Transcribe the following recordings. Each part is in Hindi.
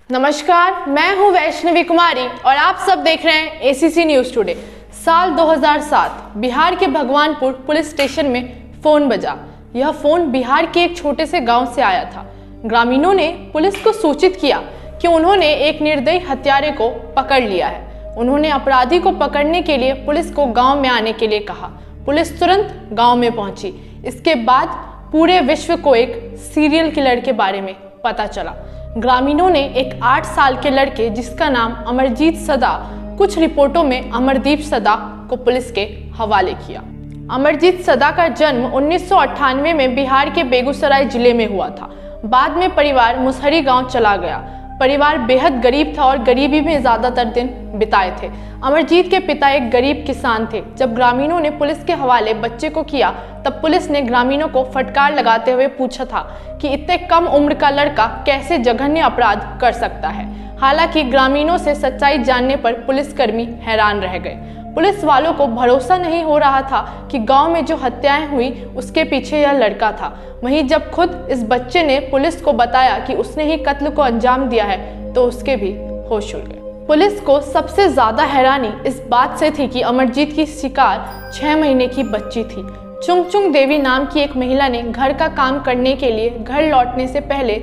नमस्कार, मैं हूं वैष्णवी कुमारी और आप सब देख रहे हैं एसीसी न्यूज टुडे। साल 2007 बिहार के भगवानपुर पुलिस स्टेशन में फोन बजा। यह फोन बिहार के एक छोटे से गांव से आया था। ग्रामीणों ने पुलिस को सूचित किया कि उन्होंने एक निर्दयी हत्यारे को पकड़ लिया है। उन्होंने अपराधी को पकड़ने के लिए पुलिस को गाँव में आने के लिए कहा। पुलिस तुरंत गाँव में पहुंची। इसके बाद पूरे विश्व को एक सीरियल किलर के बारे में पता चला। ग्रामीणों ने एक 8 साल के लड़के जिसका नाम अमरजीत सदा, कुछ रिपोर्टों में अमरदीप सदा को पुलिस के हवाले किया। अमरजीत सदा का जन्म 1998 में बिहार के बेगूसराय जिले में हुआ था। बाद में परिवार मुसहरी गांव चला गया। परिवार बेहद गरीब था और गरीबी में ज़्यादातर दिन बिताए थे। अमरजीत के पिता एक गरीब किसान थे। जब ग्रामीणों ने पुलिस के हवाले बच्चे को किया तब पुलिस ने ग्रामीणों को फटकार लगाते हुए पूछा था कि इतने कम उम्र का लड़का कैसे जघन्य अपराध कर सकता है। हालांकि ग्रामीणों से सच्चाई जानने पर पुलिसकर्मी हैरान रह गए। पुलिस वालों को भरोसा नहीं हो रहा था कि गांव में जो हत्याएं हुई उसके पीछे यह लड़का था। वहीं जब खुद इस बच्चे ने पुलिस को बताया कि उसने ही कत्ल को अंजाम दिया है तो उसके भी होश उड़ गए। पुलिस को सबसे ज्यादा हैरानी इस बात से थी कि अमरजीत की शिकार 6 महीने की बच्ची थी। चुंगचुंग देवी नाम की एक महिला ने घर का काम करने के लिए घर लौटने से पहले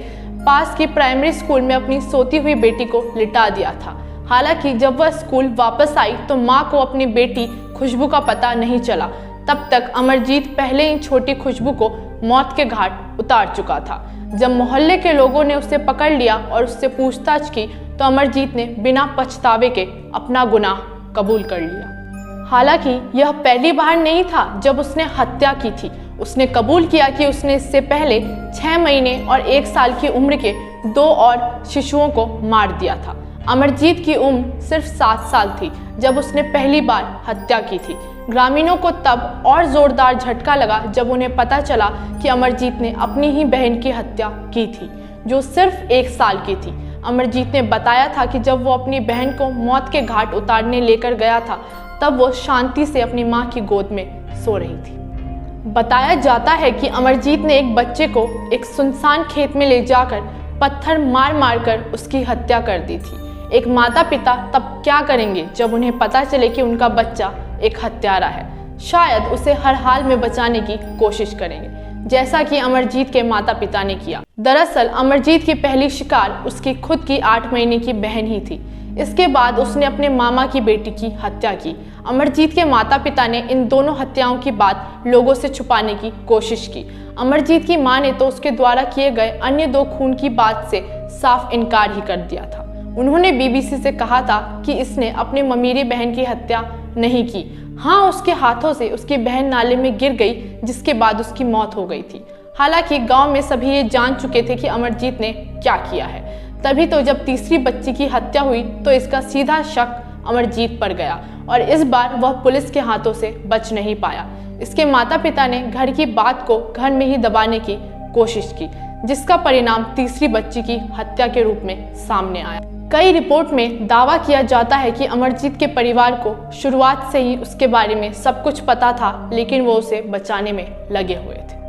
पास की प्राइमरी स्कूल में अपनी सोती हुई बेटी को लिटा दिया था। हालांकि जब वह स्कूल वापस आई तो मां को अपनी बेटी खुशबू का पता नहीं चला। तब तक अमरजीत पहले ही छोटी खुशबू को मौत के घाट उतार चुका था। जब मोहल्ले के लोगों ने उसे पकड़ लिया और उससे पूछताछ की तो अमरजीत ने बिना पछतावे के अपना गुनाह कबूल कर लिया। हालांकि यह पहली बार नहीं था जब उसने हत्या की थी। उसने कबूल किया कि उसने इससे पहले 6 महीने और 1 साल की उम्र के 2 और शिशुओं को मार दिया था। अमरजीत की उम्र सिर्फ 7 साल थी जब उसने पहली बार हत्या की थी। ग्रामीणों को तब और जोरदार झटका लगा जब उन्हें पता चला कि अमरजीत ने अपनी ही बहन की हत्या की थी जो सिर्फ 1 साल की थी। अमरजीत ने बताया था कि जब वो अपनी बहन को मौत के घाट उतारने लेकर गया था तब वो शांति से अपनी मां की गोद में सो रही थी। बताया जाता है कि अमरजीत ने एक बच्चे को एक सुनसान खेत में ले जाकर पत्थर मार मार कर उसकी हत्या कर दी थी। एक माता पिता तब क्या करेंगे जब उन्हें पता चले कि उनका बच्चा एक हत्यारा है। शायद उसे हर हाल में बचाने की कोशिश करेंगे, जैसा कि अमरजीत के माता पिता ने किया। दरअसल अमरजीत की पहली शिकार उसकी खुद की 8 महीने की बहन ही थी। इसके बाद उसने अपने मामा की बेटी की हत्या की। अमरजीत के माता पिता ने इन दोनों हत्याओं की बात लोगों से छुपाने की कोशिश की। अमरजीत की मां ने तो उसके द्वारा किए गए अन्य 2 खून की बात से साफ इनकार ही कर दिया था। उन्होंने बीबीसी से कहा था कि इसने अपनी ममीरी बहन की हत्या नहीं की। हाँ, उसके हाथों से उसकी बहन नाले में गिर गई जिसके बाद उसकी मौत हो गई थी। हालांकि गांव में सभी ये जान चुके थे कि अमरजीत ने क्या किया है। तभी तो जब तीसरी बच्ची की हत्या हुई तो इसका सीधा शक अमरजीत पर गया और इस बार वह पुलिस के हाथों से बच नहीं पाया। इसके माता पिता ने घर की बात को घर में ही दबाने की कोशिश की जिसका परिणाम तीसरी बच्ची की हत्या के रूप में सामने आया। कई रिपोर्ट में दावा किया जाता है कि अमरजीत के परिवार को शुरुआत से ही उसके बारे में सब कुछ पता था, लेकिन वो उसे बचाने में लगे हुए थे।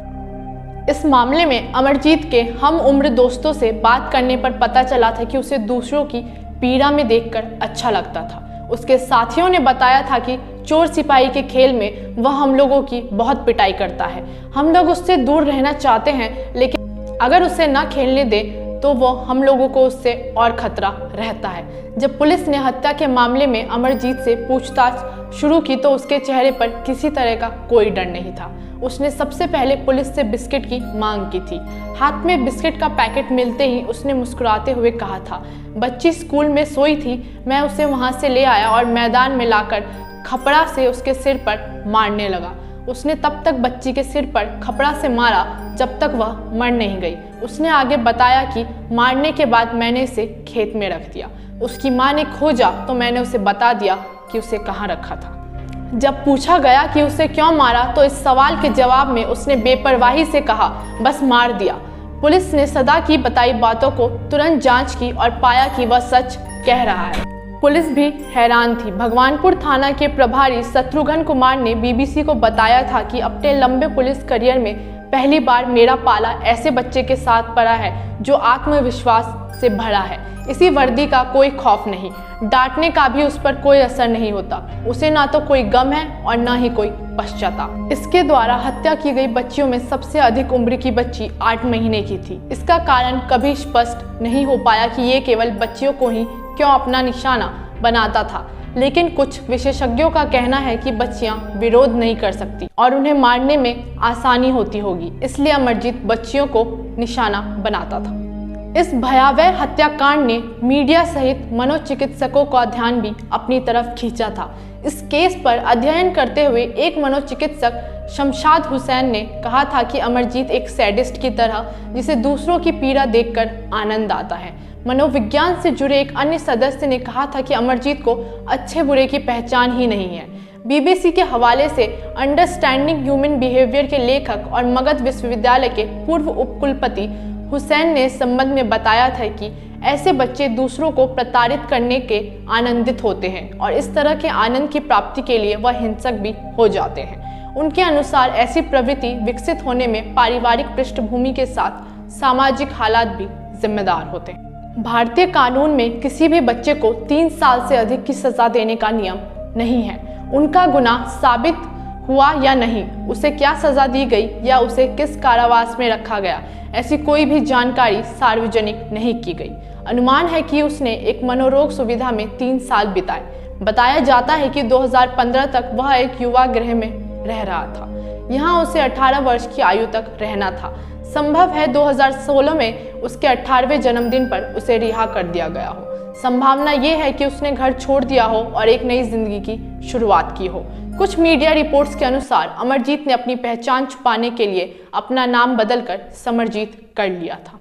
इस मामले में अमरजीत के हम उम्र दोस्तों से बात करने पर पता चला था कि उसे दूसरों की पीड़ा में देखकर अच्छा लगता था। उसके साथियों ने बताया था कि चोर सिपाही के खेल में वह हम लोगों की बहुत पिटाई करता है। हम लोग उससे दूर रहना चाहते हैं, लेकिन अगर उसे ना खेलने दे तो वो हम लोगों को उससे और खतरा रहता है। जब पुलिस ने हत्या के मामले में अमरजीत से पूछताछ शुरू की तो उसके चेहरे पर किसी तरह का कोई डर नहीं था। उसने सबसे पहले पुलिस से बिस्किट की मांग की थी। हाथ में बिस्किट का पैकेट मिलते ही उसने मुस्कुराते हुए कहा था, बच्ची स्कूल में सोई थी, मैं उसे वहां से ले आया और मैदान में लाकर खपड़ा से उसके सिर पर मारने लगा। उसने तब तक बच्ची के सिर पर खपड़ा से मारा जब तक वह मर नहीं गई। उसने आगे बताया कि मारने के बाद मैंने इसे खेत में रख दिया। उसकी मां ने खोजा तो मैंने उसे बता दिया कि उसे कहाँ रखा था। जब पूछा गया कि उसे क्यों मारा तो इस सवाल के जवाब में उसने बेपरवाही से कहा, बस मार दिया। पुलिस ने सदा की बताई बातों को तुरंत जांच की और पाया कि वह सच कह रहा है। पुलिस भी हैरान थी। भगवानपुर थाना के प्रभारी शत्रुघ्न कुमार ने बीबीसी को बताया था कि अपने लंबे पुलिस करियर में पहली बार मेरा पाला ऐसे बच्चे के साथ पड़ा है जो आत्मविश्वास से भरा है। इसी वर्दी का कोई खौफ नहीं, डांटने का भी उस पर कोई असर नहीं होता। उसे ना तो कोई गम है और ना ही कोई पश्चाताप। इसके द्वारा हत्या की गई बच्चियों में सबसे अधिक उम्र की बच्ची 8 महीने की थी। इसका कारण कभी स्पष्ट नहीं हो पाया कि ये केवल बच्चियों को ही क्यों अपना निशाना बनाता था, लेकिन कुछ विशेषज्ञों का कहना है कि बच्चियां विरोध नहीं कर सकती और उन्हें मारने में आसानी होती होगी, इसलिए अमरजीत बच्चियों को निशाना बनाता था। इस भयावह हत्याकांड ने मीडिया सहित मनोचिकित्सकों का ध्यान भी अपनी तरफ खींचा था। इस केस पर अध्ययन करते हुए एक मनोचिकित्सक शमशाद हुसैन ने कहा था कि अमरजीत एक सैडिस्ट की तरह जिसे दूसरों की पीड़ा देखकर आनंद आता है। मनोविज्ञान से जुड़े एक अन्य सदस्य ने कहा था कि अमरजीत को अच्छे बुरे की पहचान ही नहीं है। बीबीसी के हवाले से अंडरस्टैंडिंग ह्यूमन बिहेवियर के लेखक और मगध विश्वविद्यालय के पूर्व उपकुलपति हुसैन ने इस संबंध में बताया था कि ऐसे बच्चे दूसरों को प्रताड़ित करने के आनंदित होते हैं और इस तरह के आनंद की प्राप्ति के लिए वह हिंसक भी हो जाते हैं। उनके अनुसार ऐसी प्रवृत्ति विकसित होने में पारिवारिक पृष्ठभूमि के साथ सामाजिक हालात भी जिम्मेदार होते हैं। भारतीय कानून में किसी भी बच्चे को 3 साल से अधिक की सजा देने का नियम नहीं है। उनका गुनाह साबित हुआ या नहीं, उसे क्या सजा दी गई या उसे किस कारावास में रखा गया, ऐसी कोई भी जानकारी सार्वजनिक नहीं की गई। अनुमान है कि उसने एक मनोरोग सुविधा में 3 साल बिताए। बताया जाता है कि 2015 तक वह एक युवा गृह में रह रहा था। यहाँ उसे 18 वर्ष की आयु तक रहना था। संभव है 2016 में उसके 18वें जन्मदिन पर उसे रिहा कर दिया गया हो। संभावना ये है कि उसने घर छोड़ दिया हो और एक नई जिंदगी की शुरुआत की हो। कुछ मीडिया रिपोर्ट्स के अनुसार अमरजीत ने अपनी पहचान छुपाने के लिए अपना नाम बदलकर समरजीत कर लिया था।